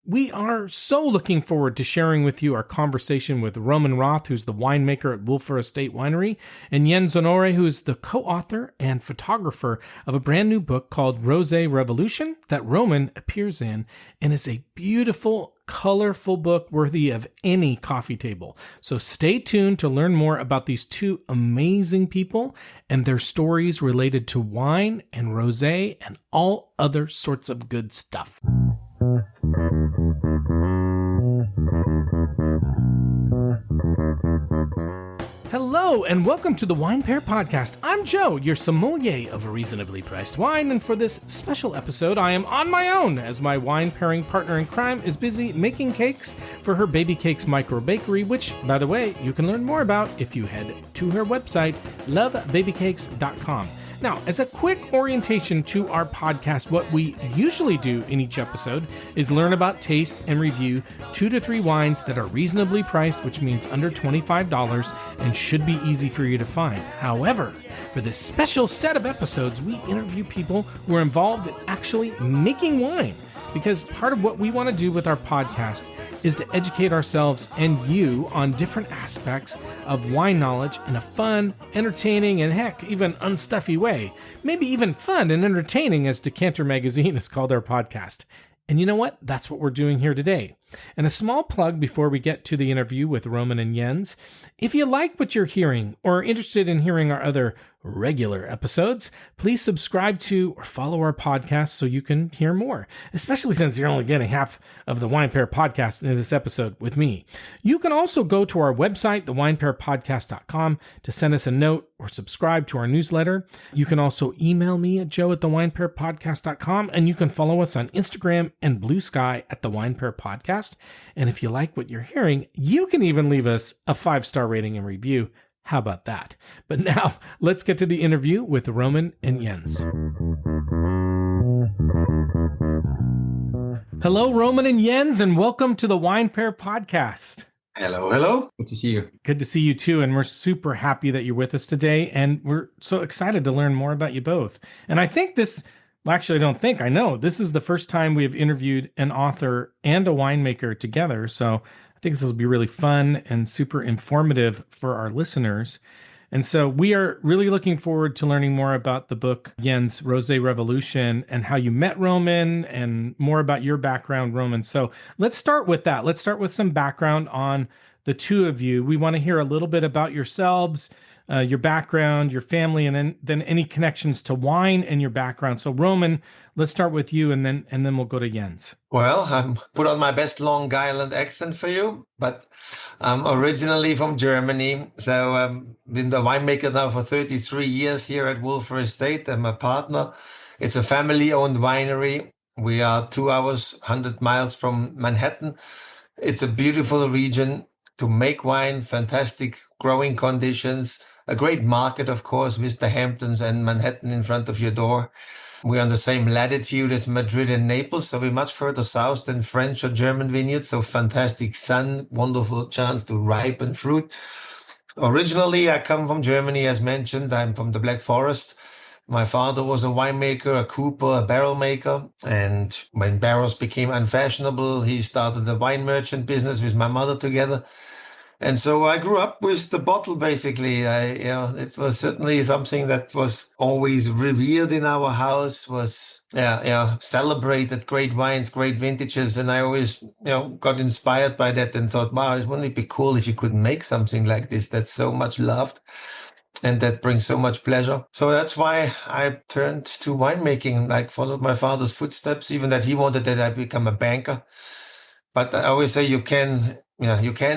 We are so looking forward to sharing with you our conversation with Roman Roth, who's the winemaker at Wölffer Estate Winery, and Jens Honoré, who is the co-author and photographer of a brand new book called Rosé Revolution that Roman appears in, and is a beautiful, colorful book worthy of any coffee table. So stay tuned to learn more about these two amazing people and their stories related to wine and rosé and all other sorts of good stuff. Hello and welcome to the Wine Pair Podcast. I'm Joe, your sommelier of reasonably priced wine, and for this special episode, I am on my own as my wine pairing partner in crime is busy making cakes for her Baby Cakes micro bakery, which, by the way, you can learn more about if you head to her website, lovebabycakes.com. Now, as a quick orientation to our podcast, what we usually do in each episode is learn about, taste, and review 2 to 3 wines that are reasonably priced, which means under $25 and should be easy for you to find. However, for this special set of episodes, we interview people who are involved in actually making wine, because part of what we want to do with our podcast is to educate ourselves and you on different aspects of wine knowledge in a fun, entertaining, and heck, even unstuffy way. Maybe even fun and entertaining, as Decanter Magazine has called our podcast. And you know what? That's what we're doing here today. And a small plug before we get to the interview with Roman and Jens. If you like what you're hearing or are interested in hearing our other regular episodes, please subscribe to or follow our podcast so you can hear more, especially since you're only getting half of the Wine Pair Podcast in this episode with me. You can also go to our website, thewinepairpodcast.com, to send us a note or subscribe to our newsletter. You can also email me at joe@thewinepairpodcast.com, and you can follow us on Instagram and Blue Sky at The Wine Pair Podcast. And if you like what you're hearing, you can even leave us a 5-star rating and review. How about that? But now, let's get to the interview with Roman and Jens. Hello, Roman and Jens, and welcome to the Wine Pair Podcast. Hello, hello. Good to see you. Good to see you too, and we're super happy that you're with us today, and we're so excited to learn more about you both. And I think this... Well, actually, I don't think. I know. This is the first time we have interviewed an author and a winemaker together. So I think this will be really fun and super informative for our listeners. And so we are really looking forward to learning more about the book, Jens, Rosé Revolution, and how you met Roman and more about your background, Roman. So let's start with that. Let's start with some background on the two of you. We want to hear a little bit about yourselves, your background, your family, and then any connections to wine and your background. So Roman, let's start with you, and then we'll go to Jens. Well, I'm put on my best Long Island accent for you, but I'm originally from Germany. So I've been the winemaker now for 33 years here at Wölffer Estate. I'm a partner. It's a family-owned winery. We are 2 hours, 100 miles from Manhattan. It's a beautiful region to make wine, fantastic growing conditions, a great market, of course, with the Hamptons and Manhattan in front of your door. We're on the same latitude as Madrid and Naples, so we're much further south than French or German vineyards. So fantastic sun, wonderful chance to ripen fruit. Originally, I come from Germany, as mentioned. I'm from the Black Forest. My father was a winemaker, a cooper, a barrel maker. And when barrels became unfashionable, he started the wine merchant business with my mother together. And so I grew up with the bottle, basically. It was certainly something that was always revered in our house, was celebrated, great wines, great vintages. And I always, got inspired by that and thought, wow, wouldn't it be cool if you could make something like this that's so much loved and that brings so much pleasure. So that's why I turned to winemaking, like followed my father's footsteps, even that he wanted that I become a banker. But I always say you can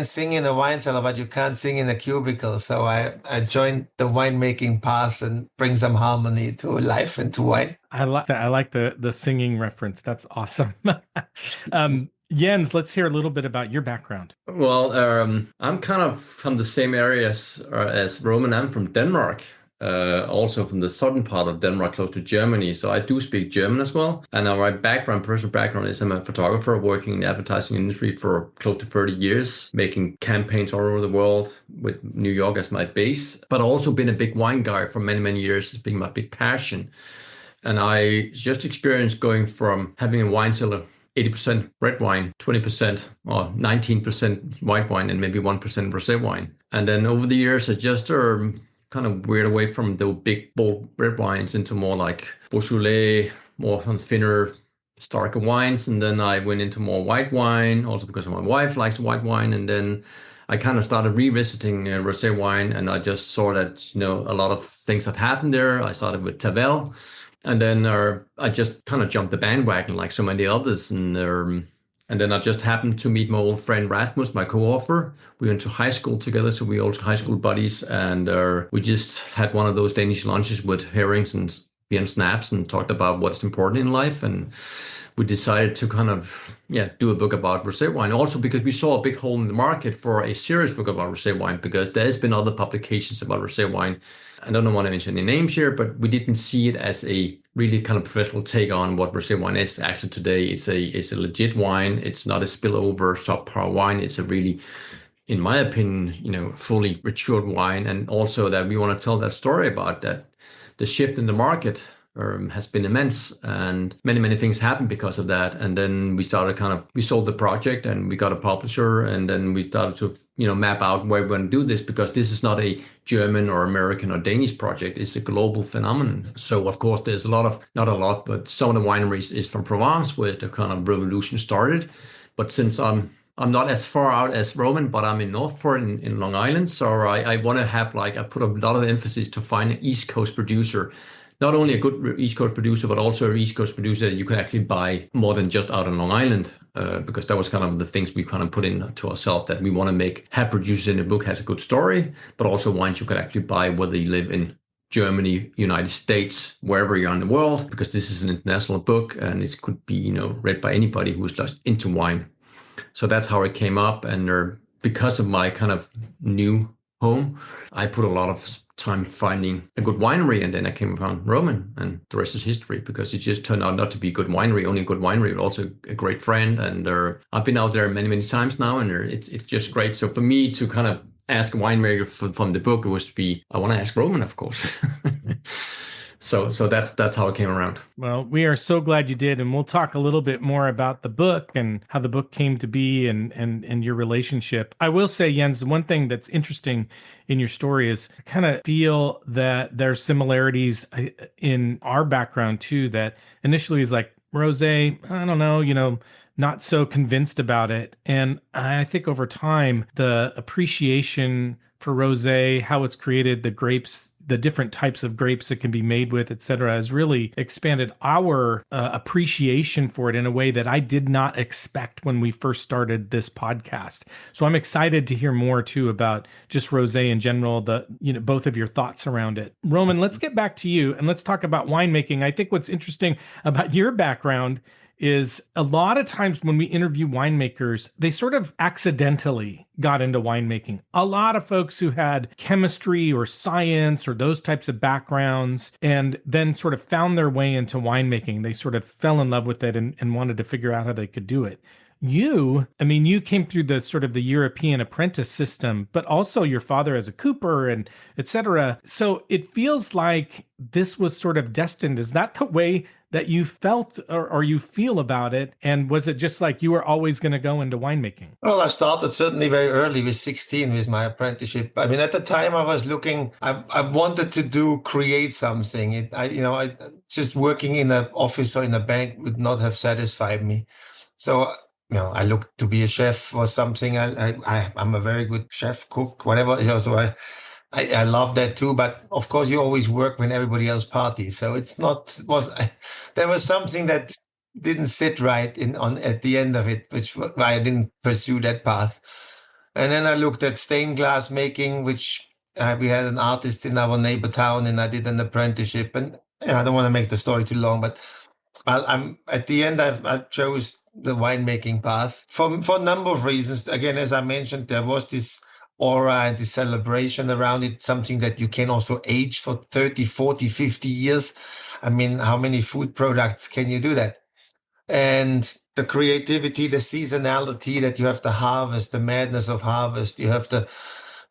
sing in a wine cellar, but you can't sing in a cubicle. So I joined the winemaking path and bring some harmony to life and to wine. I like that. I like the singing reference. That's awesome. Jens, let's hear a little bit about your background. Well, I'm kind of from the same areas as Roman. I'm from Denmark. Also from the southern part of Denmark, close to Germany. So I do speak German as well. And my personal background is I'm a photographer working in the advertising industry for close to 30 years, making campaigns all over the world with New York as my base, but also been a big wine guy for many, many years. It's been my big passion. And I just experienced going from having a wine cellar 80% red wine, 20% or 19% white wine, and maybe 1% rosé wine. And then over the years, I just kind of veered away from the big, bold red wines into more like Beaujolais, more thinner, darker wines. And then I went into more white wine, also because my wife likes white wine. And then I kind of started revisiting rosé wine, and I just saw that, a lot of things had happened there. I started with Tavel, and then I just kind of jumped the bandwagon like so many others. And then I just happened to meet my old friend Rasmus, my co-author. We went to high school together, so we also high school buddies, and we just had one of those Danish lunches with herrings and beer and snaps and talked about what's important in life. And we decided to kind of do a book about rosé wine, also because we saw a big hole in the market for a serious book about rosé wine, because there's been other publications about rosé wine. I don't want to mention any names here, but we didn't see it as a really kind of professional take on what rosé wine is actually today. It's a legit wine. It's not a spillover subpar wine. It's a really, in my opinion, fully matured wine. And also that we want to tell that story about that the shift in the market has been immense, and many things happened because of that. And then we sold the project, and we got a publisher, and then we started to map out where we're going to do this, because this is not a German or American or Danish project. It's a global phenomenon. So of course there's not a lot, but some of the wineries is from Provence, where the kind of revolution started. But since I'm not as far out as Roman, but I'm in Northport in Long Island, so I want to have I put a lot of emphasis to find an East Coast producer. Not only a good East Coast producer, but also an East Coast producer that you can actually buy more than just out on Long Island, because that was kind of the things we kind of put into ourselves, that we want to have producers in the book has a good story, but also wines you can actually buy whether you live in Germany, United States, wherever you're in the world, because this is an international book and it could be read by anybody who's just into wine. So that's how it came up, and because of my kind of new home, I put a lot of time finding a good winery, and then I came upon Roman, and the rest is history, because it just turned out not to be a good winery, only a good winery, but also a great friend. And I've been out there many times now, and it's just great. So for me to kind of ask a winemaker from the book, it was I want to ask Roman, of course. So that's how it came around. Well, we are so glad you did, and we'll talk a little bit more about the book and how the book came to be and your relationship. I will say, Jens, one thing that's interesting in your story is I kind of feel that there's similarities in our background too, that initially is like rosé, I don't know, not so convinced about it. And I think over time, the appreciation for rosé, how it's created, the grapes, the different types of grapes it can be made with, et cetera, has really expanded our appreciation for it in a way that I did not expect when we first started this podcast. So I'm excited to hear more too about just rosé in general, both of your thoughts around it. Roman, let's get back to you and let's talk about winemaking. I think what's interesting about your background is a lot of times when we interview winemakers, they sort of accidentally got into winemaking. A lot of folks who had chemistry or science or those types of backgrounds and then sort of found their way into winemaking. They sort of fell in love with it and wanted to figure out how they could do it. You came through the sort of the European apprentice system, but also your father as a cooper and et cetera. So it feels like this was sort of destined. Is that the way that you felt or you feel about it? And was it just like you were always going to go into winemaking? Well, I started certainly very early with 16 with my apprenticeship. I mean, at the time I was looking, I wanted to create something. I just working in an office or in a bank would not have satisfied me. So, I looked to be a chef or something. I'm a very good chef, cook, whatever. So I love that too, but of course you always work when everybody else parties. So there was something that didn't sit right at the end of it, which why I didn't pursue that path. And then I looked at stained glass making, which we had an artist in our neighbor town, and I did an apprenticeship. And I don't want to make the story too long, but I'm at the end I chose the winemaking path for a number of reasons. Again, as I mentioned, there was this aura and the celebration around it, something that you can also age for 30, 40, 50 years. I mean, how many food products can you do that? And the creativity, the seasonality that you have to harvest, the madness of harvest, you have the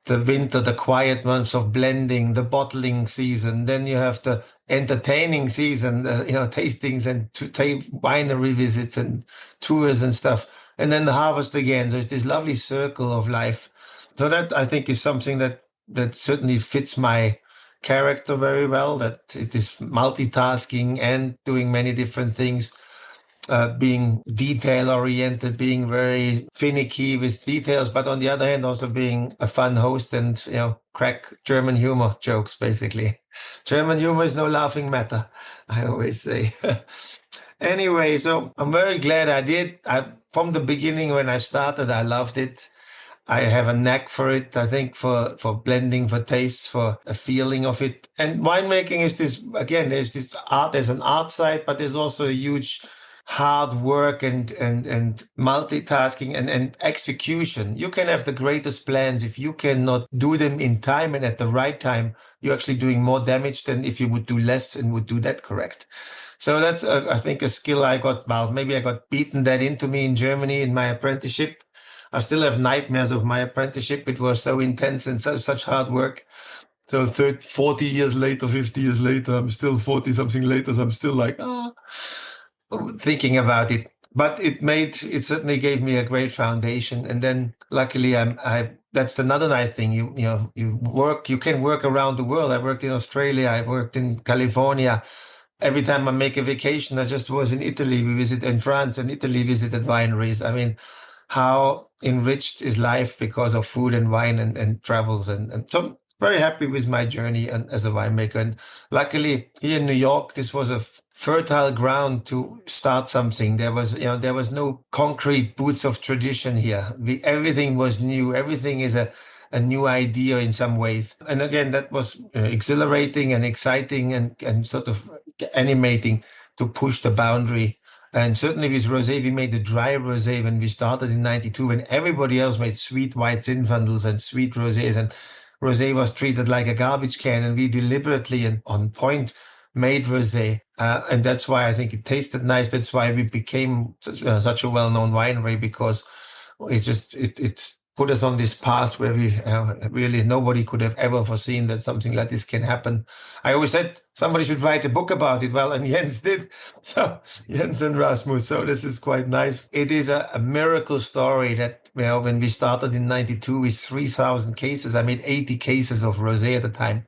the winter, the quiet months of blending, the bottling season. Then you have the entertaining season, tastings and winery visits and tours and stuff. And then the harvest again. So it's this lovely circle of life. So that I think is something that certainly fits my character very well, that it is multitasking and doing many different things. Being detail oriented, being very finicky with details, but on the other hand, also being a fun host and, crack German humor jokes, basically. German humor is no laughing matter, I always say. Anyway, so I'm very glad I did. From the beginning when I started, I loved it. I have a knack for it, I think, for blending, for tastes, for a feeling of it. And winemaking is this, again, there's this art, there's an art side, but there's also a huge hard work and multitasking and execution. You can have the greatest plans. If you cannot do them in time and at the right time, you're actually doing more damage than if you would do less and would do that correct. So that's, I think, a skill I got. Well, maybe I got beaten that into me in Germany in my apprenticeship. I still have nightmares of my apprenticeship. It was so intense and such hard work. So 40 years later, 50 years later, I'm still 40 something later. So I'm still like, thinking about it. But it certainly gave me a great foundation. And then luckily that's another nice thing. You can work around the world. I worked in Australia. I worked in California. Every time I make a vacation, I just was in Italy. We visited in France and Italy, visited wineries. I mean, how enriched is life because of food and wine and travels. And so very happy with my journey and as a winemaker. And luckily here in New York, this was a fertile ground to start something. There was no concrete boots of tradition here. Everything was new. Everything is a new idea in some ways. And again, that was exhilarating and exciting and sort of animating to push the boundary. And certainly with Rosé, we made the dry Rosé when we started in 92, when everybody else made sweet white Zinfandels and sweet Rosés, and Rosé was treated like a garbage can, and we deliberately and on point made Rosé. And that's why I think it tasted nice. That's why we became such a well-known winery, because it put us on this path where we really nobody could have ever foreseen that something like this can happen. I always said somebody should write a book about it. Well, and Jens did. So Jens and Rasmus. So this is quite nice. It is a miracle story that, when we started in 92 with 3,000 cases, I made 80 cases of Rosé at the time.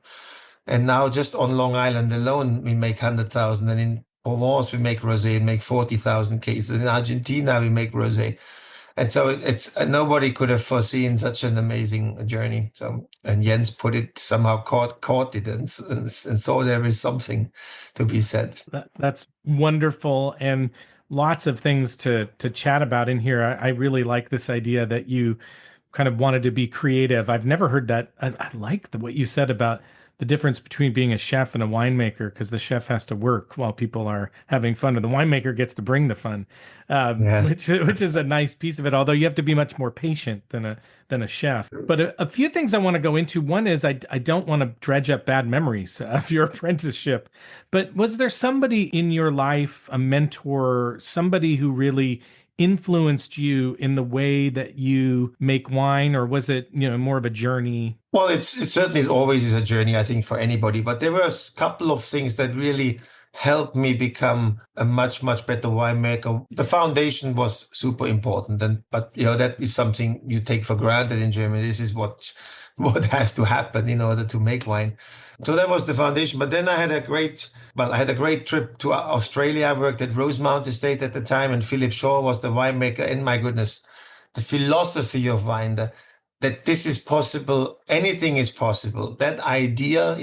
And now just on Long Island alone, we make 100,000. And in Provence, we make Rosé and make 40,000 cases. In Argentina, we make Rosé. And so it's nobody could have foreseen such an amazing journey. So, and Jens put it somehow caught it and saw there is something to be said. That's wonderful, and lots of things to chat about in here. I really like this idea that you kind of wanted to be creative. I've never heard that. I like what you said about the difference between being a chef and a winemaker, because the chef has to work while people are having fun, and the winemaker gets to bring the fun, yes. which is a nice piece of it. Although you have to be much more patient than a chef. But a few things I want to go into. One is I don't want to dredge up bad memories of your apprenticeship, but was there somebody in your life, a mentor, somebody who really influenced you in the way that you make wine, or was it more of a journey? Well, it certainly always is a journey, I think, for anybody. But there were a couple of things that really helped me become a much, much better winemaker. The foundation was super important, but that is something you take for granted in Germany. This is what has to happen in order to make wine. So that was the foundation. But then I had a great trip to Australia. I worked at Wölffer Estate at the time, and Philip Shaw was the winemaker. And my goodness, the philosophy of wine, that this is possible, anything is possible. That idea,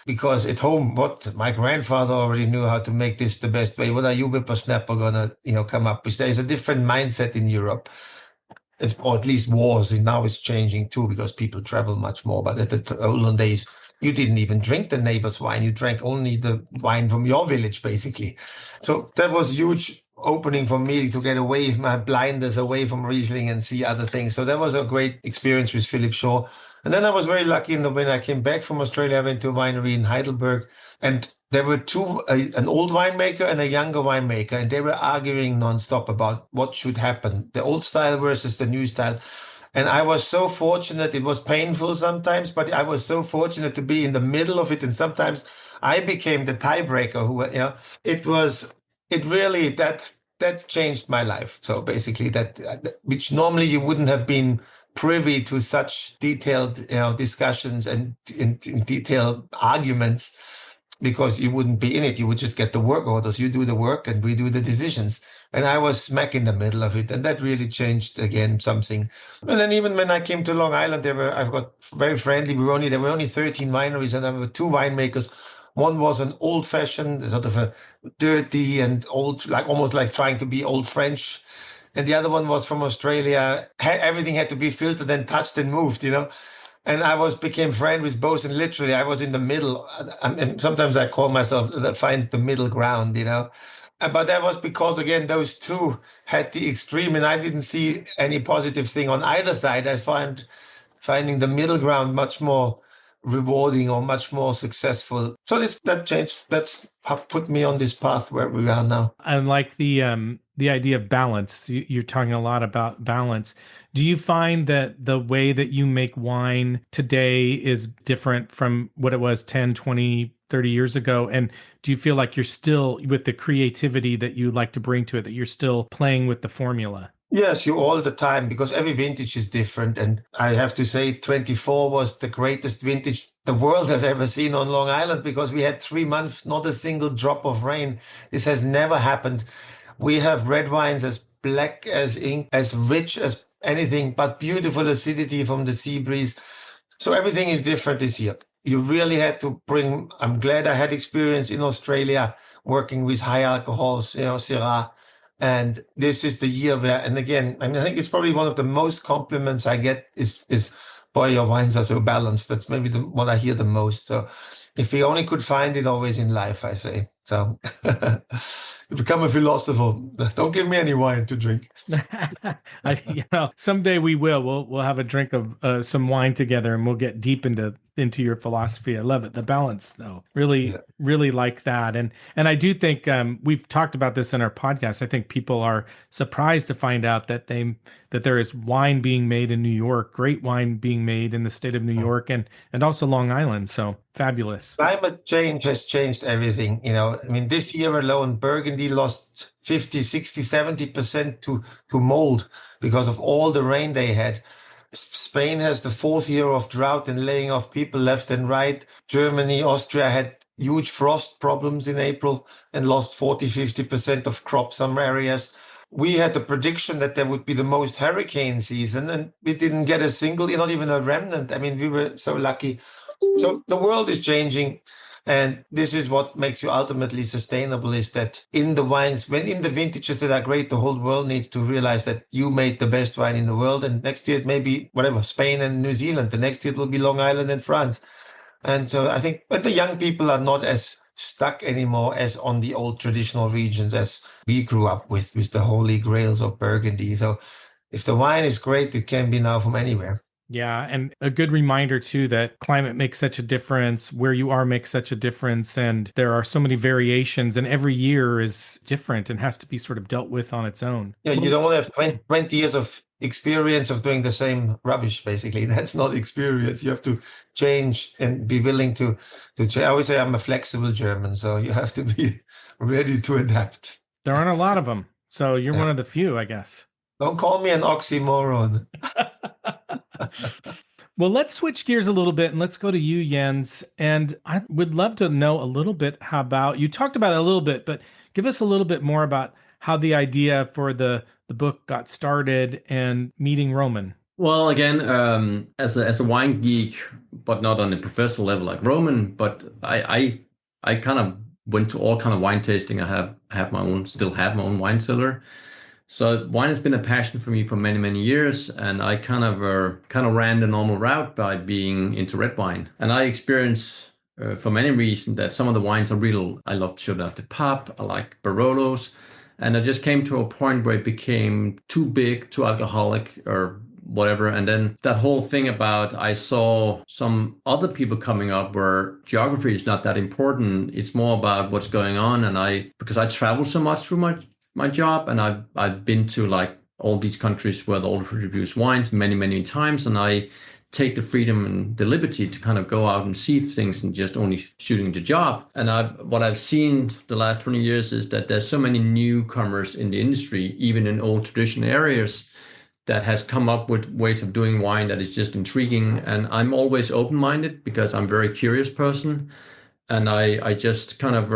because at home, my grandfather already knew how to make this the best way. What are you whippersnapper gonna, come up with? There's a different mindset in Europe. Or at least was, and now it's changing too, because people travel much more. But at the olden days, you didn't even drink the neighbor's wine. You drank only the wine from your village, basically. So that was huge opening for me to get away, my blinders away from Riesling and see other things. So that was a great experience with Philip Shaw. And then I was very lucky when I came back from Australia, I went to a winery in Heidelberg, and there were two, an old winemaker and a younger winemaker, and they were arguing nonstop about what should happen, the old style versus the new style. And I was so fortunate. It was painful sometimes, but I was so fortunate to be in the middle of it. And sometimes I became the tiebreaker it was, it really, that changed my life. So basically which normally you wouldn't have been privy to such detailed, discussions and in detailed arguments, because you wouldn't be in it. You would just get the work orders. You do the work and we do the decisions. And I was smack in the middle of it. And that really changed again something. And then even when I came to Long Island, I've got very friendly. There were only 13 wineries, and there were two winemakers. One was an old fashioned, sort of a dirty and old, like almost like trying to be old French. And the other one was from Australia. Everything had to be filtered and touched and moved, And I became friend with both, and literally I was in the middle. And sometimes I call myself find the middle ground, But that was because, again, those two had the extreme, and I didn't see any positive thing on either side. I find finding the middle ground much more rewarding or much more successful. So that changed. That's put me on this path where we are now. I like the idea of balance. You're talking a lot about balance. Do you find that the way that you make wine today is different from what it was 10, 20, 30 years ago? And do you feel like you're still, with the creativity that you like to bring to it, that you're still playing with the formula? Yes, you all the time, because every vintage is different. And I have to say 24 was the greatest vintage the world has ever seen on Long Island, because we had 3 months, not a single drop of rain. This has never happened. We have red wines as black as ink, as rich as anything, but beautiful acidity from the sea breeze. So everything is different this year. You really had to bring, I'm glad I had experience in Australia working with high alcohols, Syrah. And this is the year where, and again, I think it's probably one of the most compliments I get is boy, your wines are so balanced. That's maybe what I hear the most. So if we only could find it always in life, I say. So become a philosopher. Don't give me any wine to drink. Someday we will. We'll have a drink of some wine together, and we'll get deep into your philosophy. I love it. The balance, though, really like that. And I do think we've talked about this in our podcast. I think people are surprised to find out that there is wine being made in New York, great wine being made in the state of New York, and also Long Island. So fabulous. Climate change has changed everything. I mean, this year alone, Burgundy lost 50, 60, 70% to mold because of all the rain they had. Spain has the 4th year of drought and laying off people left and right. Germany, Austria had huge frost problems in April and lost 40, 50% of crops, some areas. We had the prediction that there would be the most hurricane season, and we didn't get a single, not even a remnant. I mean, we were so lucky. So the world is changing. And this is what makes you ultimately sustainable, is that in the wines, when in the vintages that are great, the whole world needs to realize that you made the best wine in the world. And next year it may be Spain and New Zealand. The next year it will be Long Island and France. And so I think, but the young people are not as stuck anymore as on the old traditional regions as we grew up with the holy grails of Burgundy. So if the wine is great, it can be now from anywhere. Yeah, and a good reminder too that climate makes such a difference, where you are makes such a difference, and there are so many variations, and every year is different and has to be sort of dealt with on its own. Yeah, you don't have 20 years of experience of doing the same rubbish, basically. That's not experience. You have to change and be willing to change. I always say I'm a flexible German, so you have to be ready to adapt. There aren't a lot of them, so you're one of the few, I guess. Don't call me an oxymoron. Well, let's switch gears a little bit and let's go to you, Jens. And I would love to know a little bit you talked about it a little bit, but give us a little bit more about how the idea for the book got started and meeting Roman. Well, again, as a wine geek, but not on a professional level like Roman, but I kind of went to all kind of wine tasting. I still have my own wine cellar. So wine has been a passion for me for many, many years, and I kind of ran the normal route by being into red wine. And I experienced, for many reasons, that some of the wines I love Chardonnay de Pape, I like Barolos, and I just came to a point where it became too big, too alcoholic, or whatever. And then that whole thing about, I saw some other people coming up where geography is not that important. It's more about what's going on. And because I travel so much through my job, and I've been to like all these countries where they all produce wines many, many times. And I take the freedom and the liberty to kind of go out and see things and just only shooting the job. And what I've seen the last 20 years is that there's so many newcomers in the industry, even in old traditional areas, that has come up with ways of doing wine that is just intriguing. And I'm always open-minded because I'm a very curious person. And I just kind of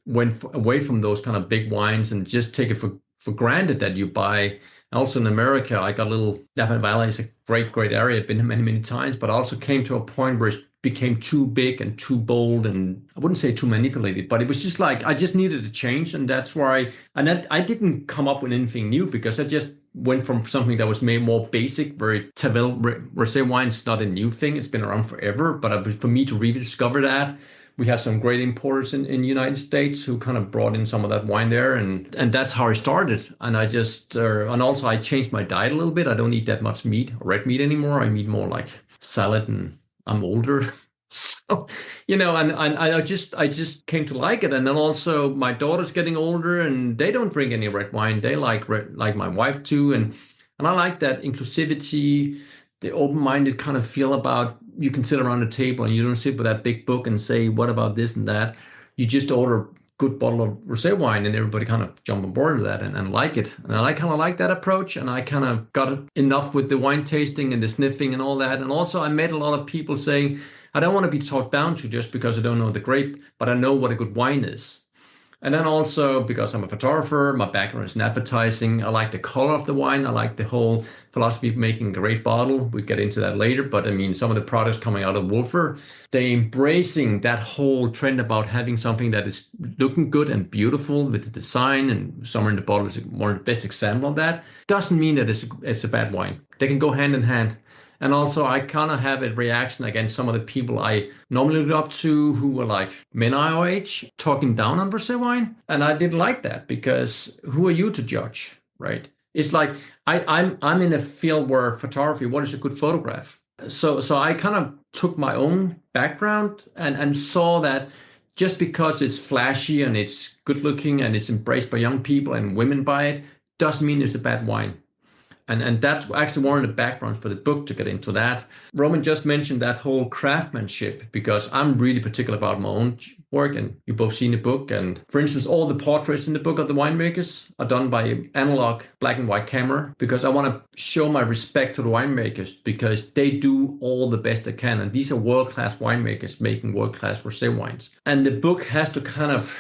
went away from those kind of big wines and just take it for granted that you buy. Also in America, I got a little, Napa Valley is a great, great area. I've been there many, many times, but I also came to a point where it became too big and too bold, and I wouldn't say too manipulated, but it was just like, I just needed a change. And that's why I didn't come up with anything new, because I just went from something that was made more basic, very Tavel Rosé wine is not a new thing. It's been around forever, but for me to rediscover that, we have some great importers in the United States who kind of brought in some of that wine there. And that's how I started. And I just, and also I changed my diet a little bit. I don't eat that much meat, red meat anymore. I eat more like salad, and I'm older. So, and I just came to like it. And then also my daughter's getting older and they don't drink any red wine. They like my wife too. And I like that inclusivity, the open-minded kind of feel about, you can sit around the table and you don't sit with that big book and say, what about this and that? You just order a good bottle of rosé wine and everybody kind of jump on board with that and like it. And I kind of like that approach. And I kind of got enough with the wine tasting and the sniffing and all that. And also I met a lot of people saying, I don't want to be talked down to just because I don't know the grape, but I know what a good wine is. And then also, because I'm a photographer, my background is in advertising. I like the color of the wine. I like the whole philosophy of making a great bottle. We get into that later. But I mean, some of the products coming out of Wölffer, they're embracing that whole trend about having something that is looking good and beautiful with the design. And Summer in the Bottle is one of the best example of that. Doesn't mean that it's a bad wine. They can go hand in hand. And also, I kind of have a reaction against some of the people I normally look up to who were like men our age, talking down on rosé wine. And I didn't like that, because who are you to judge, right? It's like I'm in a field where photography, what is a good photograph? So I kind of took my own background and saw that just because it's flashy and it's good looking and it's embraced by young people and women buy it, doesn't mean it's a bad wine. And that's actually one of the backgrounds for the book, to get into that. Roman just mentioned that whole craftsmanship, because I'm really particular about my own work, and you've both seen the book. And for instance, all the portraits in the book of the winemakers are done by analog black and white camera, because I want to show my respect to the winemakers, because they do all the best they can. And these are world-class winemakers making world-class rosé wines. And the book has to kind of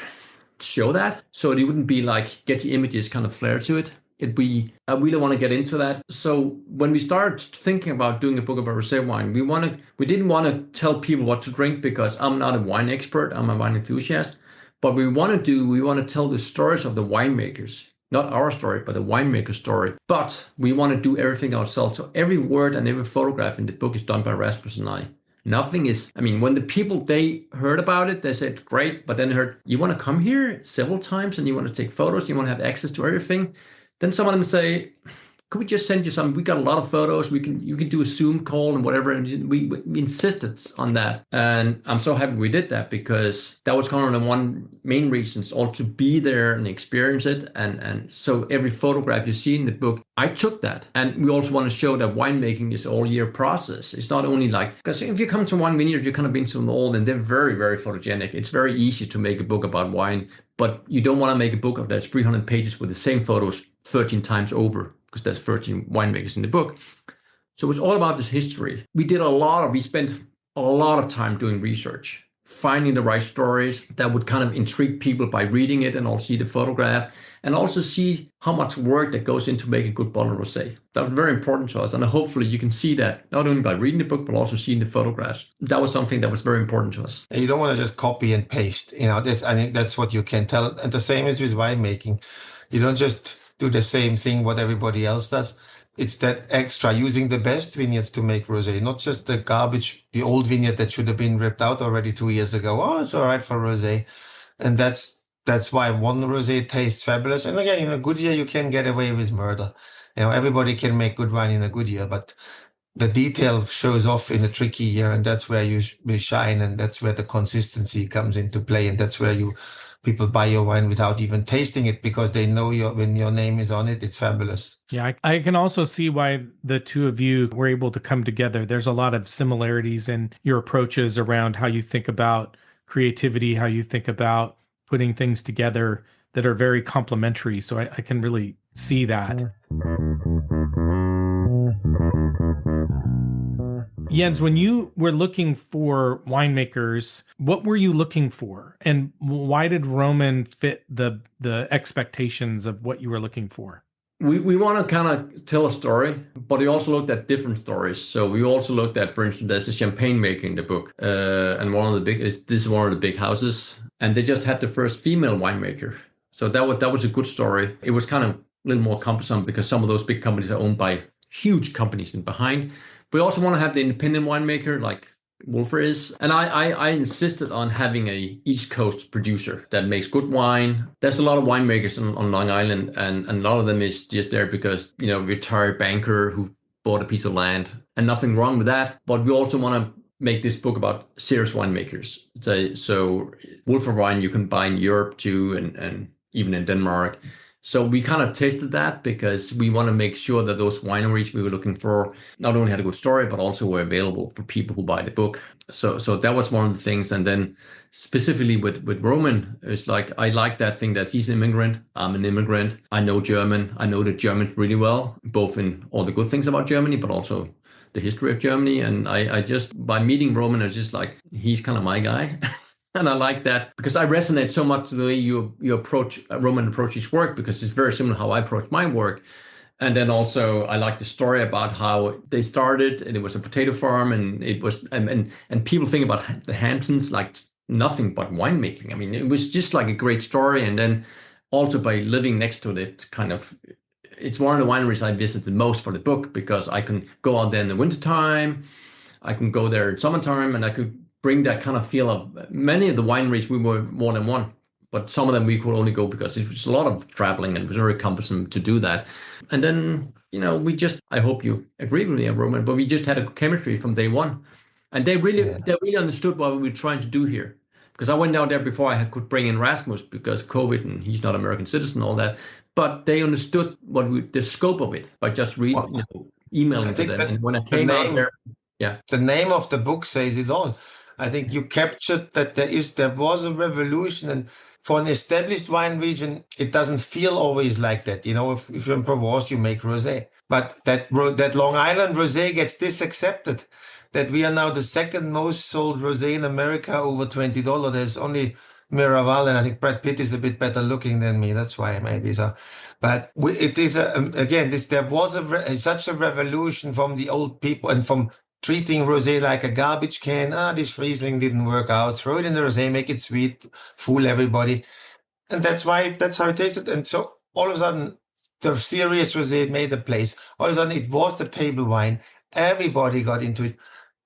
show that, so it wouldn't be like Getty Images kind of flair to it. I really want to get into that. So when we started thinking about doing a book about rosé wine, we didn't want to tell people what to drink, because I'm not a wine expert. I'm a wine enthusiast. But we want to tell the stories of the winemakers, not our story, but the winemaker story. But we want to do everything ourselves. So every word and every photograph in the book is done by Rasmus and I. Nothing is, when the people, they heard about it, they said, great. But then they heard, you want to come here several times and you want to take photos, you want to have access to everything. Then some of them say, could we just send you some? We got a lot of photos. You can do a Zoom call and whatever. And we insisted on that. And I'm so happy we did that, because that was kind of the one main reasons, all to be there and experience it. And so every photograph you see in the book, I took that. And we also want to show that winemaking is all year process. It's not only like, because if you come to one vineyard, you're kind of been to them all, and they're very, very photogenic. It's very easy to make a book about wine, but you don't want to make a book of that's 300 pages with the same photos 13 times over, because there's 13 winemakers in the book. So it's all about this history. We spent a lot of time doing research, finding the right stories that would kind of intrigue people by reading it and also see the photograph, and also see how much work that goes into making a good bottle of rosé. That was very important to us. And hopefully you can see that not only by reading the book, but also seeing the photographs. That was something that was very important to us. You don't want to just copy and paste. I think that's what you can tell. And the same is with winemaking. You don't just do the same thing what everybody else does. It's that extra, using the best vineyards to make rosé, not just the garbage, the old vineyard that should have been ripped out already 2 years ago. Oh, it's all right for rosé. And that's why one rosé tastes fabulous. And again, in a good year, you can get away with murder. Everybody can make good wine in a good year, but the detail shows off in a tricky year, and that's where you shine, and that's where the consistency comes into play, and that's where you people buy your wine without even tasting it because they know when your name is on it, it's fabulous. Yeah, I can also see why the two of you were able to come together. There's a lot of similarities in your approaches around how you think about creativity, how you think about putting things together that are very complementary. So I can really see that. Jens, when you were looking for winemakers, what were you looking for? And why did Roman fit the expectations of what you were looking for? We want to kind of tell a story, but we also looked at different stories. So we also looked at, for instance, there's a champagne maker in the book, and this is one of the big houses, and they just had the first female winemaker. So that was a good story. It was kind of a little more cumbersome because some of those big companies are owned by huge companies in behind. We also want to have the independent winemaker like Wölffer is. And I insisted on having a East Coast producer that makes good wine. There's a lot of winemakers on Long Island, and a lot of them is just there because, retired banker who bought a piece of land, and nothing wrong with that. But we also want to make this book about serious winemakers. So Wölffer wine you can buy in Europe too, and even in Denmark. So we kind of tasted that because we want to make sure that those wineries we were looking for not only had a good story, but also were available for people who buy the book. So that was one of the things. And then specifically with Roman, it's like, I like that thing that he's an immigrant. I'm an immigrant. I know German. I know the German really well, both in all the good things about Germany, but also the history of Germany. And I just, by meeting Roman, I was just like, he's kind of my guy. And I like that because I resonate so much with the way you approach Roman approach his work, because it's very similar to how I approach my work. And then also I like the story about how they started, and it was a potato farm, and it was and people think about the Hamptons like nothing but winemaking. I mean, it was just like a great story. And then also by living next to it, it's one of the wineries I visited most for the book, because I can go out there in the wintertime, I can go there in summertime, and I could bring that kind of feel of many of the wineries. We were more than one, but some of them we could only go because it was a lot of traveling and it was very cumbersome to do that. And then, I hope you agree with me, Roman, but we just had a chemistry from day one. And they really understood what we were trying to do here. Because I went down there before I could bring in Rasmus because COVID, and he's not American citizen, all that. But they understood the scope of it by just emailing to them. And when I came out there, the name of the book says it all. I think you captured that there was a revolution, and for an established wine region, it doesn't feel always like that. If you're in Provence, you make rosé, but that Long Island rosé gets accepted. That we are now the second most sold rosé in America, over $20. There's only Miraval, and I think Brad Pitt is a bit better looking than me. That's why maybe so. But it is there was such a revolution from the old people and from treating rosé like a garbage can. This Riesling didn't work out. Throw it in the rosé, make it sweet, fool everybody. And that's how it tasted. And so all of a sudden, the serious rosé made a place. All of a sudden, it was the table wine. Everybody got into it.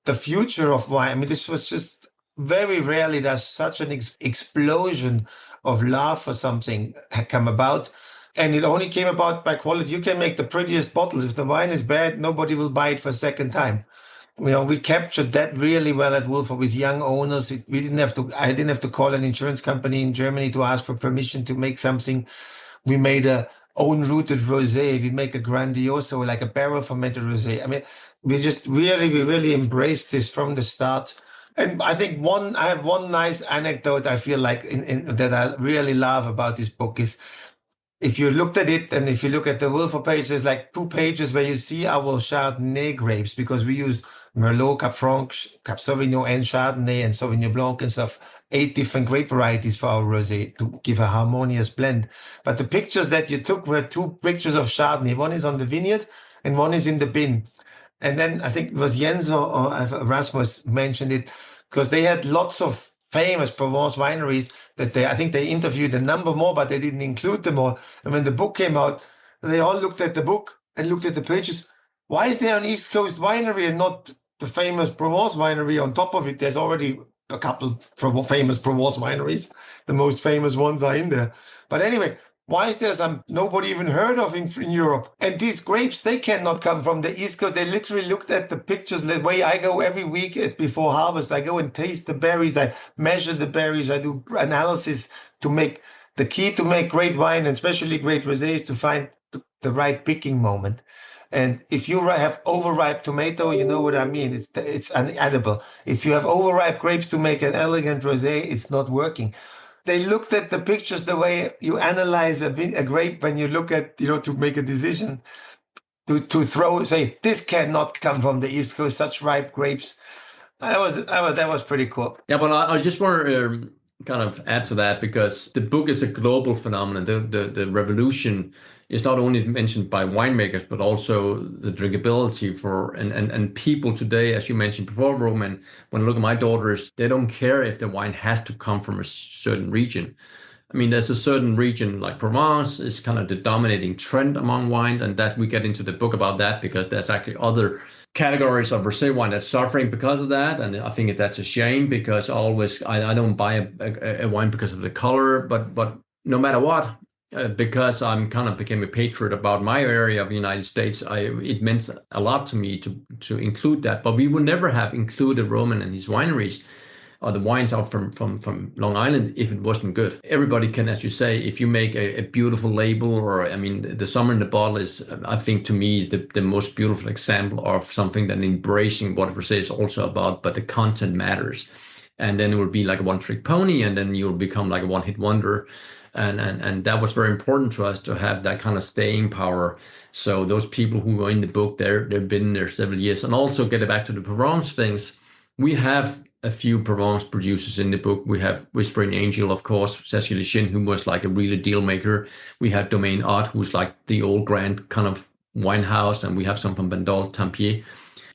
The future of wine. I mean, this was just very rarely there's such an explosion of love for something come about. And it only came about by quality. You can make the prettiest bottles. If the wine is bad, nobody will buy it for a second time. We captured that really well at Wölffer with young owners. I didn't have to call an insurance company in Germany to ask for permission to make something. We made a own rooted rosé. We make a grandioso, like a barrel fermented rosé. I mean, we really embraced this from the start. And I think I have one nice anecdote I feel like that I really love about this book is, if you looked at it, and if you look at the Wölffer page, there's like 2 pages where you see our Chardonnay grapes, because we use Merlot, Cap Franc, Cap Sauvignon, and Chardonnay, and Sauvignon Blanc and stuff. 8 different grape varieties for our rosé to give a harmonious blend. But the pictures that you took were 2 pictures of Chardonnay. One is on the vineyard and one is in the bin. And then I think it was Jens or Rasmus mentioned it, because they had lots of famous Provence wineries that I think they interviewed a number more, but they didn't include them all. And when the book came out, they all looked at the book and looked at the pages. Why is there an East Coast winery and not the famous Provence winery on top of it? There's already a couple famous Provence wineries. The most famous ones are in there. But anyway, why is there some nobody even heard of in Europe? And these grapes, they cannot come from the East Coast. They literally looked at the pictures the way I go every week before harvest. I go and taste the berries. I measure the berries. I do analysis to make the key to make great wine, and especially great rosé, is to find the right picking moment. And if you have overripe tomato, you know what I mean. It's unedible. If you have overripe grapes to make an elegant rosé, it's not working. They looked at the pictures the way you analyze a grape when you look at, to make a decision, to say, this cannot come from the East Coast, such ripe grapes. That was pretty cool. Yeah, but I just want to kind of add to that, because the book is a global phenomenon. The revolution is not only mentioned by winemakers, but also the drinkability and people today, as you mentioned before, Roman. When I look at my daughters, they don't care if the wine has to come from a certain region. I mean, there's a certain region like Provence is kind of the dominating trend among wines, and that we get into the book about that, because there's actually other categories of rosé wine that's suffering because of that, and I think that's a shame, because I don't buy a wine because of the color, but no matter what, because I'm kind of became a patriot about my area of the United States, it meant a lot to me to include that. But we would never have included Roman and his wineries or the wines out from Long Island if it wasn't good. Everybody can, as you say, if you make a beautiful label, or I mean, the Summer in the Bottle is, I think, to me, the most beautiful example of something that embracing what rosé is also about, but the content matters. And then it will be like a one-trick pony, and then you'll become like a one-hit wonder. And that was very important to us, to have that kind of staying power. So those people who are in the book, they've been there several years. And also get back to the Provence things, we have a few Provence producers in the book. We have Whispering Angel, of course, Cécile Chin, who was like a really deal maker. We have Domaine Art, who's like the old grand kind of wine house, and we have some from Bandol, Tampier.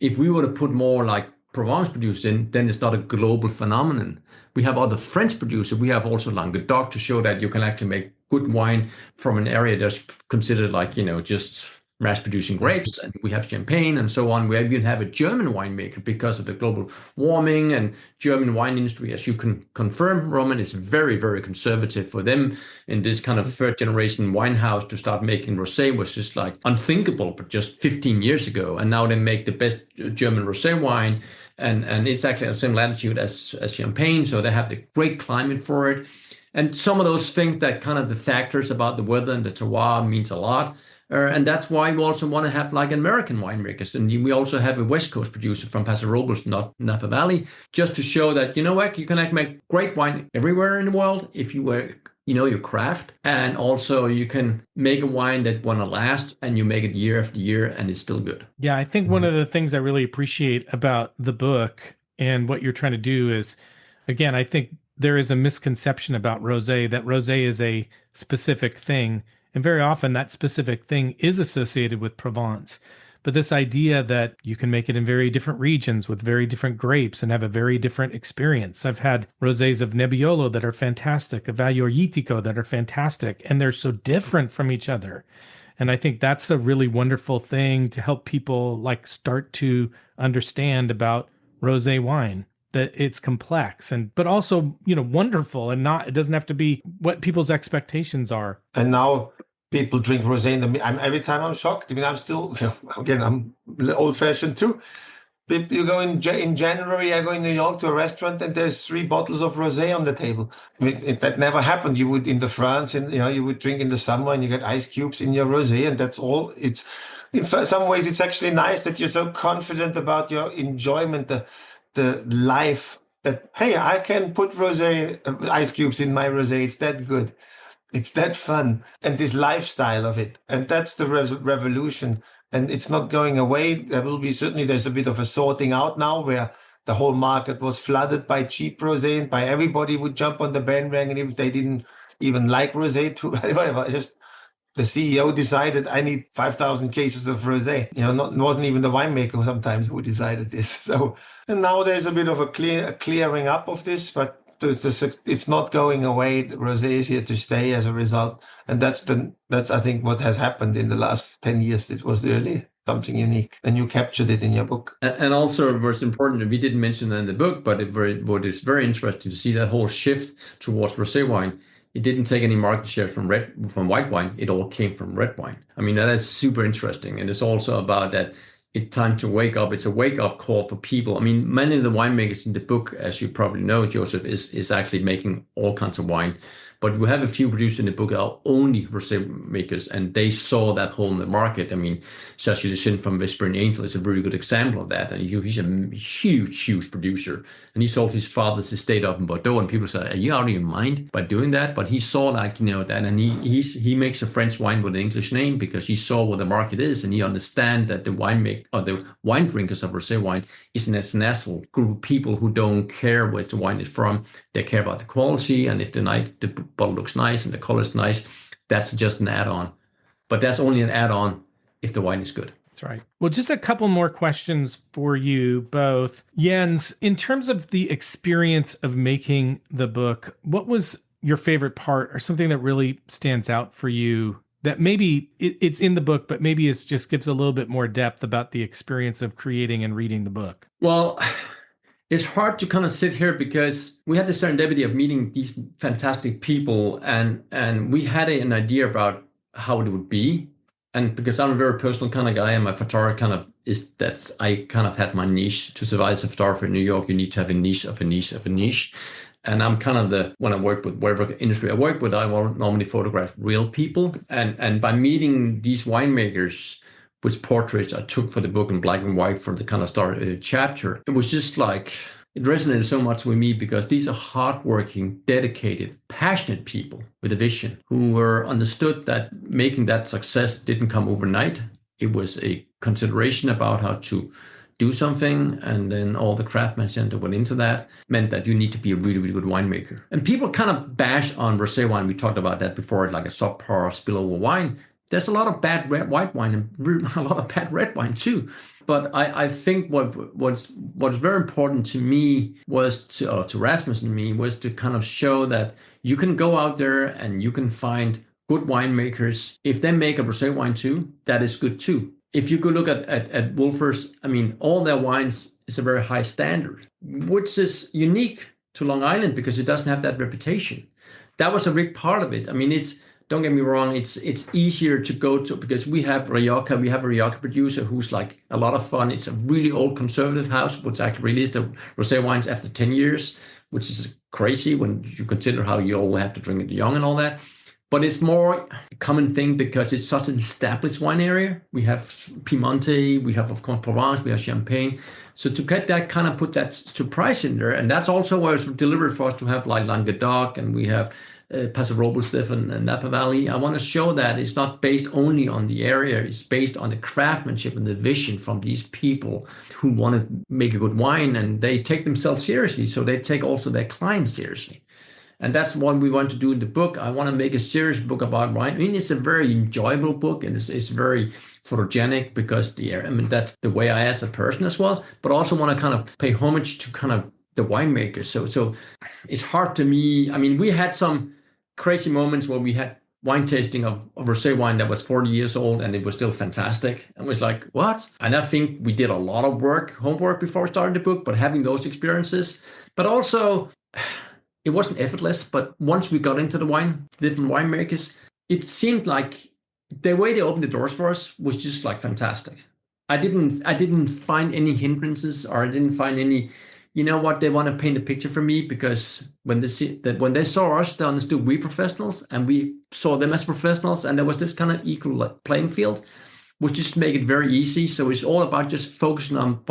If we were to put more like Provence producers in, then it's not a global phenomenon. We have other French producers. We have also Languedoc to show that you can actually make good wine from an area that's considered like, just mass-producing grapes. And we have Champagne and so on. We even have a German winemaker because of the global warming, and German wine industry, as you can confirm, Roman, is very, very conservative. For them in this kind of third-generation wine house to start making rosé was just like unthinkable, but just 15 years ago. And now they make the best German rosé wine. And it's actually a same latitude as Champagne, so they have the great climate for it. And some of those things, that kind of the factors about the weather and the terroir means a lot. And that's why we also want to have like American winemakers. And we also have a West Coast producer from Paso Robles, not Napa Valley, just to show that, you can make great wine everywhere in the world if you were your craft, and also you can make a wine that want to last, and you make it year after year and it's still good. Yeah, I think one of the things I really appreciate about the book and what you're trying to do is, again, I think there is a misconception about rosé, that rosé is a specific thing, and very often that specific thing is associated with Provence. But this idea that you can make it in very different regions with very different grapes and have a very different experience. I've had rosés of Nebbiolo that are fantastic, of Valloritico that are fantastic, and they're so different from each other. And I think that's a really wonderful thing to help people like start to understand about rosé wine, that it's complex but also, wonderful, and it doesn't have to be what people's expectations are. And now people drink rosé every time I'm shocked. I mean, I'm still, again, I'm old-fashioned too. You go in January, I go in New York to a restaurant and there's 3 bottles of rosé on the table. I mean, if that never happened, you would in the France, and you would drink in the summer and you get ice cubes in your rosé, and that's all. It's in some ways it's actually nice that you're so confident about your enjoyment, the life that, hey, I can put rosé ice cubes in my rosé. It's that good. It's that fun, and this lifestyle of it. And that's the revolution. And it's not going away. There's a bit of a sorting out now, where the whole market was flooded by cheap rosé, and by everybody would jump on the bandwagon if they didn't even like rosé too. Whatever. Just the CEO decided, I need 5,000 cases of rosé. It wasn't even the winemaker sometimes who decided this. So, and now there's a bit of a clearing up of this, but it's not going away. Rosé is here to stay as a result, and that's I think what has happened in the last 10 years. It was really something unique, and you captured it in your book. And also, what's important, we didn't mention that in the book, but what is very interesting to see that whole shift towards rosé wine it didn't take any market share from white wine. It all came from red wine. I mean, that is super interesting. And it's also about that it's time to wake up. It's a wake-up call for people. I mean, many of the winemakers in the book, as you probably know, Joseph, is actually making all kinds of wine. But we have a few producers in the book that are only rosé makers, and they saw that hole in the market. I mean, Sashi Lucin from Whispering Angel is a very good example of that. And he's a huge, huge producer. And he sold his father's estate up in Bordeaux, and people said, "Are you out of your mind by doing that?" But he saw, like, you know, that, and he makes a French wine with an English name because he saw what the market is, and he understands that the wine drinkers of rosé wine is an international group of people who don't care where the wine is from. They care about the quality, and if the bottle looks nice and the color is nice, that's just an add-on. But that's only an add-on if the wine is good. That's right. Well, just a couple more questions for you both. Jens, in terms of the experience of making the book, what was your favorite part or something that really stands out for you that maybe it's in the book, but maybe it just gives a little bit more depth about the experience of creating and reading the book? Well, it's hard to kind of sit here because we had the serendipity of meeting these fantastic people, and we had an idea about how it would be. And because I'm a very personal kind of guy, and my photography kind of I kind of had my niche. To survive as a photographer in New York, you need to have a niche of a niche of a niche. And I'm kind of when I work with whatever industry I work with, I will normally photograph real people. And by meeting these winemakers, which portraits I took for the book in black and white for the kind of start chapter, it was just like, it resonated so much with me because these are hardworking, dedicated, passionate people with a vision who were understood that making that success didn't come overnight. It was a consideration about how to do something, and then all the craftsmanship that went into that meant that you need to be a really, really good winemaker. And people kind of bash on rosé wine. We talked about that before, like a subpar spillover wine. There's a lot of bad white wine and a lot of bad red wine too. But I think what's very important to me was to Rasmus and me was to kind of show that you can go out there and you can find good winemakers. If they make a rosé wine too, that is good too. If you could look at Wölffer's, I mean, all their wines is a very high standard, which is unique to Long Island because it doesn't have that reputation. That was a big part of it. I mean, don't get me wrong, it's easier to go to because we have a Rioja producer who's like a lot of fun. It's a really old conservative house, which actually released the rosé wines after 10 years, which is crazy when you consider how you all have to drink it young and all that. But it's more a common thing because it's such an established wine area. We have Piemonte, we have, of course, Provence, we have Champagne. So to get that kind of put that surprise in there, and that's also where it's delivered for us to have like Languedoc, and we have Paso Robles and Napa Valley. I want to show that it's not based only on the area, it's based on the craftsmanship and the vision from these people who want to make a good wine, and they take themselves seriously. So they take also their clients seriously. And that's what we want to do in the book. I want to make a serious book about wine. I mean, it's a very enjoyable book, and it's very photogenic because that's the way I as a person as well, but also want to kind of pay homage to kind of the winemakers. So it's hard to me. I mean, we had some crazy moments where we had wine tasting of rosé wine that was 40 years old and it was still fantastic. And it was like, what? And I think we did a lot of homework before we started the book, but having those experiences, but also it wasn't effortless. But once we got into the different winemakers, it seemed like the way they opened the doors for us was just like fantastic. I didn't find any hindrances, or I didn't find any, you know what, they want to paint a picture for me, because when they saw us, they understood we professionals and we saw them as professionals, and there was this kind of equal playing field, which just make it very easy. So it's all about just focusing on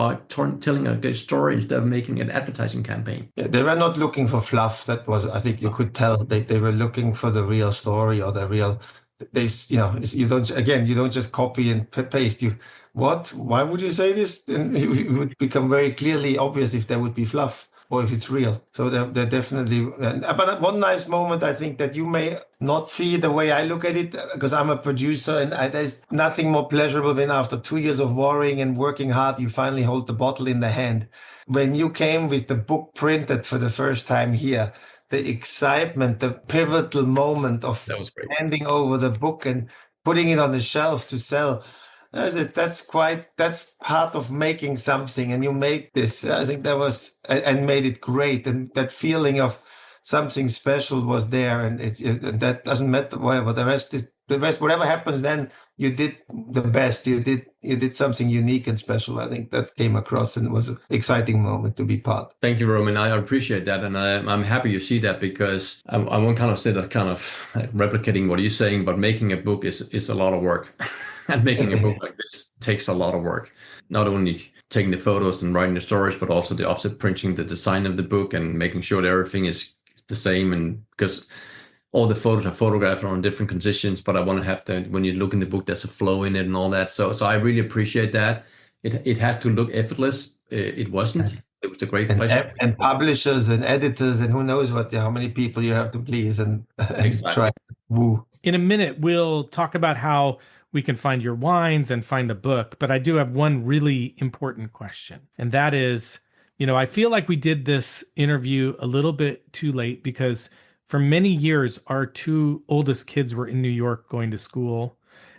telling a good story instead of making an advertising campaign. Yeah, they were not looking for fluff. That was, I think you could tell they were looking for the real story, or the real. You don't just copy and paste. Why would you say this? And it would become very clearly obvious if there would be fluff or if it's real. So they're definitely. But one nice moment, I think, that you may not see the way I look at it, because I'm a producer, and there's nothing more pleasurable than after 2 years of worrying and working hard, you finally hold the bottle in the hand. When you came with the book printed for the first time here, the excitement, the pivotal moment of handing over the book and putting it on the shelf to sell. That's part of making something, and you made this. I think that was, and made it great. And that feeling of something special was there, and that doesn't matter whatever the rest is. The rest, whatever happens, then you did the best. You did something unique and special. I think that came across, and it was an exciting moment to be part. Thank you, Roman. I appreciate that, and I'm happy you see that, because I won't kind of say that kind of replicating what you're saying, but making a book is a lot of work, and making a book like this takes a lot of work. Not only taking the photos and writing the stories, but also the offset printing, the design of the book, and making sure that everything is the same. And because all the photos are photographed on different conditions, but I want to have when you look in the book, there's a flow in it and all that. So I really appreciate that. It had to look effortless. It wasn't. It was a great pleasure. And publishers and editors and who knows how many people you have to please and try to woo. In a minute, we'll talk about how we can find your wines and find the book. But I do have one really important question. And that is, I feel like we did this interview a little bit too late, because for many years, our two oldest kids were in New York going to school,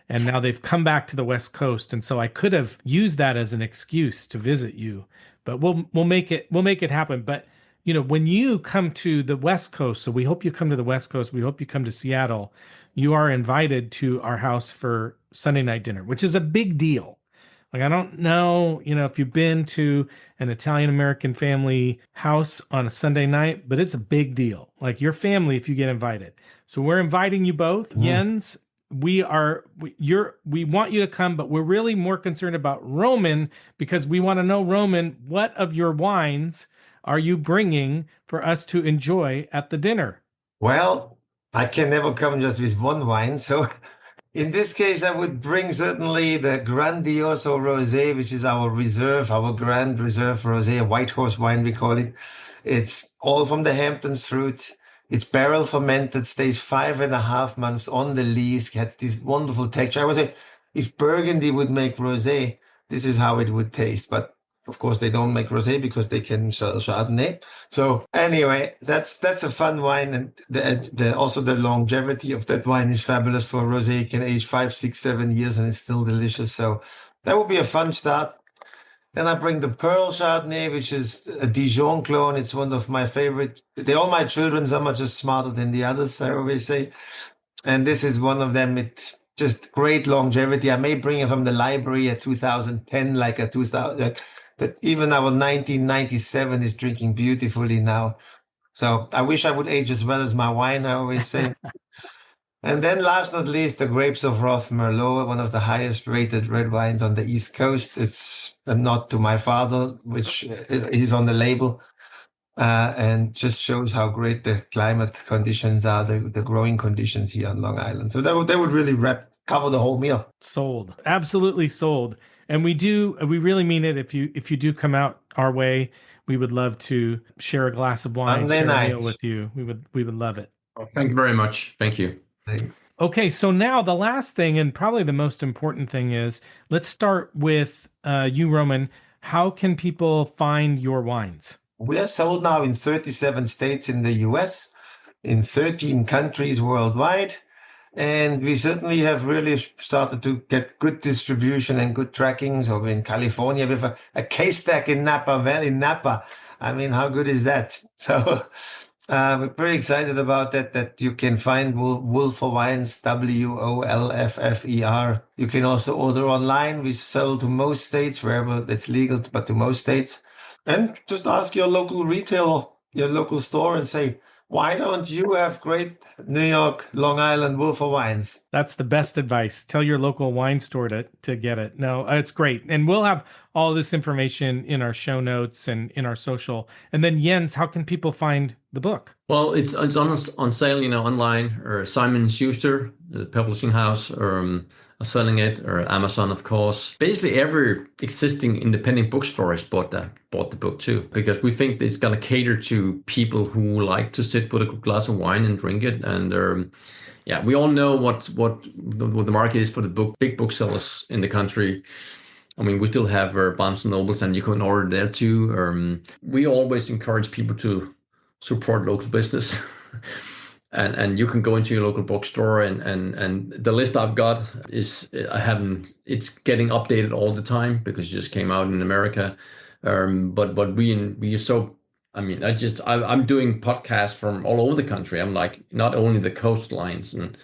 and now they've come back to the West Coast. And so I could have used that as an excuse to visit you, but we'll make it happen. But when you come to the West Coast, so we hope you come to the West Coast. We hope you come to Seattle. You are invited to our house for Sunday night dinner, which is a big deal. Like, I don't know, if you've been to an Italian-American family house on a Sunday night, but it's a big deal. Like, your family, if you get invited. So we're inviting you both. Jens, we want you to come, but we're really more concerned about Roman, because we want to know, Roman, what of your wines are you bringing for us to enjoy at the dinner? Well, I can never come just with one wine, so in this case, I would bring certainly the Grandioso Rosé, which is our Grand Reserve Rosé, a white horse wine, we call it. It's all from the Hamptons fruit. It's barrel fermented, stays 5.5 months on the lees, gets this wonderful texture. I would say if Burgundy would make rosé, this is how it would taste. But of course, they don't make rosé because they can sell Chardonnay. So anyway, that's a fun wine, and also the longevity of that wine is fabulous for rosé. It can age 5, 6, 7 years, and it's still delicious. So that would be a fun start. Then I bring the Pearl Chardonnay, which is a Dijon clone. It's one of my favorite. They're all my children. Some are just smarter than the others, I always say. And this is one of them. It's just great longevity. I may bring it from the library at 2010, like a 2000. That even our 1997 is drinking beautifully now. So I wish I would age as well as my wine, I always say. And then last not least, the grapes of Roth Merlot, one of the highest rated red wines on the East Coast. It's a nod to my father, which is on the label, and just shows how great the climate conditions are, the growing conditions here on Long Island. So that would really cover the whole meal. Sold. Absolutely sold. And we really mean it. If you do come out our way, we would love to share a glass of wine, share a meal with you. We would love it. Oh, thank you very much. Thank you. Thanks. Okay, so now the last thing, and probably the most important thing, is let's start with you, Roman. How can people find your wines? We are sold now in 37 states in the US, in 13 countries worldwide. And we certainly have really started to get good distribution and good tracking. So in California, we have a case stack in Napa Valley, in Napa. I mean, how good is that? So we're pretty excited about that you can find Wölffer Wines, Wolffer. You can also order online. We sell to most states, wherever it's legal, but to most states. And just ask your local retailer, your local store, and say, why don't you have great New York, Long Island Wölffer wines? That's the best advice. Tell your local wine store to get it. No, it's great. And we'll have all this information in our show notes and in our social. And then Jens, how can people find the book? Well, it's on sale, online, or Simon & Schuster, the publishing house, are selling it, or Amazon, of course. Basically, every existing independent bookstore has bought the book too, because we think it's going to cater to people who like to sit with a glass of wine and drink it. And we all know what the market is for the big booksellers in the country. I mean, we still have Barnes & Nobles, and you can order there too. We always encourage people to support local business. And you can go into your local bookstore, and the list I've got it's getting updated all the time because it just came out in America. But we are so I mean, I'm doing podcasts from all over the country. I'm like not only the coastlines and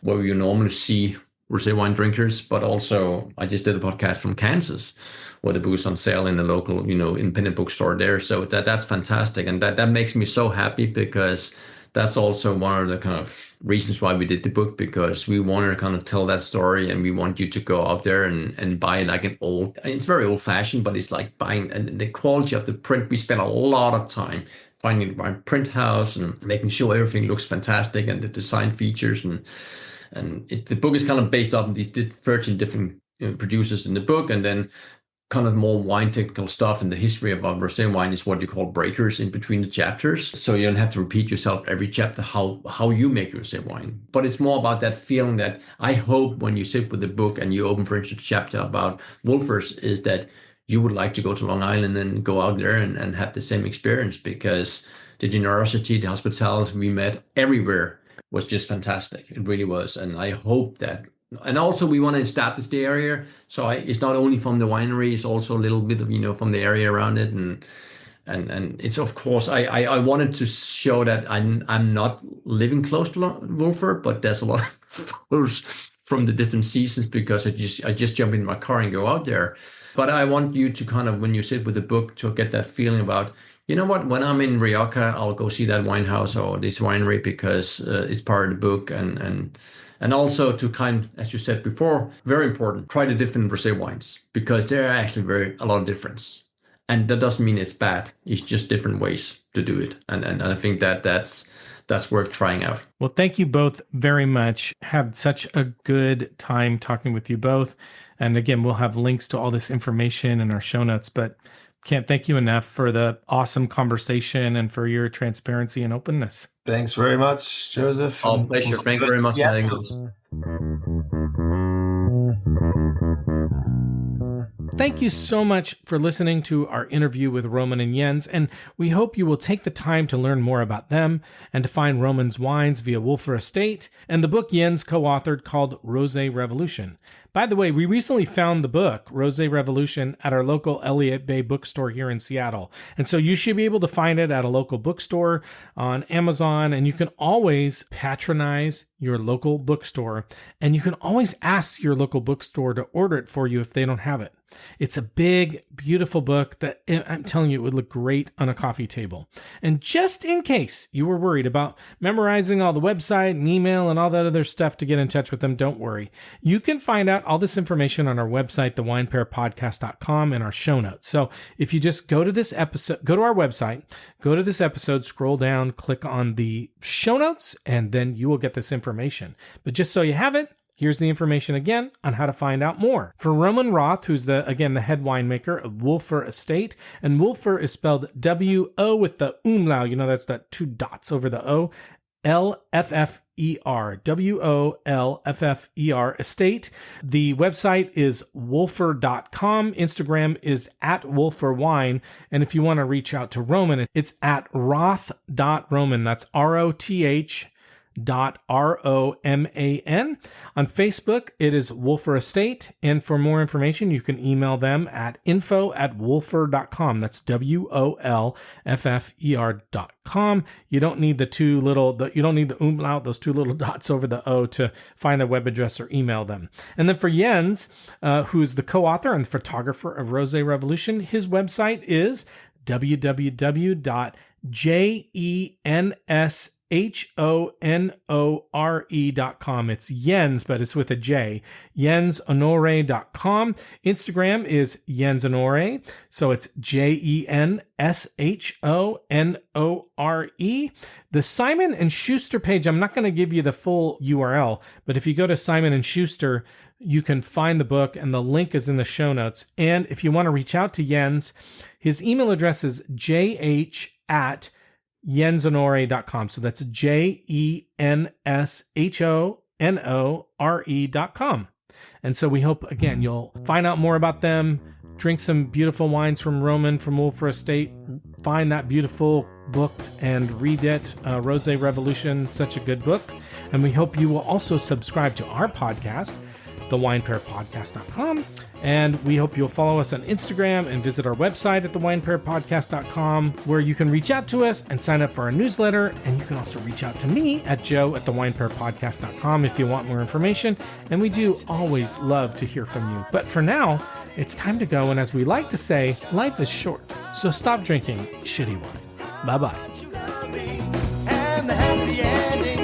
where you normally see rosé wine drinkers, but also I just did a podcast from Kansas, where the book is on sale in the local, independent bookstore there. So that's fantastic, and that makes me so happy, because that's also one of the kind of reasons why we did the book, because we wanted to kind of tell that story, and we want you to go out there and buy like it's very old fashioned, but it's like buying, and the quality of the print, we spent a lot of time finding the right print house and making sure everything looks fantastic, and the design features, the book is kind of based off these 13 different producers in the book, and then kind of more wine technical stuff and the history of rosé wine is what you call breakers in between the chapters. So you don't have to repeat yourself every chapter how you make rosé wine. But it's more about that feeling that I hope when you sit with the book and you open, for instance, a chapter about Wölffer's, is that you would like to go to Long Island and go out there and have the same experience, because the generosity, the hospitality we met everywhere was just fantastic. It really was. And I hope that. And also we want to establish the area. So it's not only from the winery, it's also a little bit of, from the area around it. And it's, of course, I wanted to show that I'm not living close to Wölffer, but there's a lot of photos from the different seasons, because I just jump in my car and go out there. But I want you to kind of, when you sit with the book, to get that feeling about, you know what, when I'm in Rioja, I'll go see that wine house or this winery, because it's part of the book. And also to as you said before, very important, try the different rosé wines, because there are actually a lot of difference. And that doesn't mean it's bad. It's just different ways to do it. And I think that's worth trying out. Well, thank you both very much. Had such a good time talking with you both. And again, we'll have links to all this information in our show notes, but can't thank you enough for the awesome conversation and for your transparency and openness. Thanks very much, Joseph. All pleasure. Thank you very much for having us. Thank you so much for listening to our interview with Roman and Jens, and we hope you will take the time to learn more about them and to find Roman's wines via Wölffer Estate and the book Jens co-authored called Rosé Revolution. By the way, we recently found the book, Rosé Revolution, at our local Elliott Bay bookstore here in Seattle. And so you should be able to find it at a local bookstore on Amazon, and you can always patronize your local bookstore, and you can always ask your local bookstore to order it for you if they don't have it. It's a big, beautiful book that I'm telling you, it would look great on a coffee table. And just in case you were worried about memorizing all the website and email and all that other stuff to get in touch with them, don't worry. You can find out all this information on our website, thewinepairpodcast.com, in our show notes. So if you just go to this episode, go to our website, go to this episode, scroll down, click on the show notes, and then you will get this information. But just so you have it, here's the information again on how to find out more. For Roman Roth, who's the head winemaker of Wölffer Estate, and Wölffer is spelled W-O with the umlaut, that's that 2 dots over the O, L-F-F-E-R, W-O-L-F-F-E-R, Estate. The website is wölffer.com. Instagram is @wölfferwine. And if you want to reach out to Roman, it's @roth.roman. That's R-O-T-H .ROMAN. On Facebook, it is Wölffer Estate. And for more information, you can email them at info@wölffer.com. That's WOLFFER.com. You don't need you don't need the umlaut, those 2 little dots over the O, to find their web address or email them. And then for Jens, who's the co-author and photographer of Rosé Revolution, his website is www.JensHonore.com. It's Jens, but it's with a J. JensHonore.com. Instagram is Jens Honoré. So it's JensHonore. The Simon & Schuster page, I'm not going to give you the full URL, but if you go to Simon & Schuster, you can find the book, and the link is in the show notes. And if you want to reach out to Jens, his email address is jh@jenshonore.com. So that's JensHonore.com. And so we hope, again, you'll find out more about them, drink some beautiful wines from Roman from Wölffer Estate, find that beautiful book and read it, Rosé Revolution, such a good book. And we hope you will also subscribe to our podcast, thewinepairpodcast.com. And we hope you'll follow us on Instagram and visit our website at thewinepairpodcast.com, where you can reach out to us and sign up for our newsletter. And you can also reach out to me at joe@thewinepairpodcast.com if you want more information. And we do always love to hear from you. But for now, it's time to go. And as we like to say, life is short. So stop drinking shitty wine. Bye-bye. And the happy ending.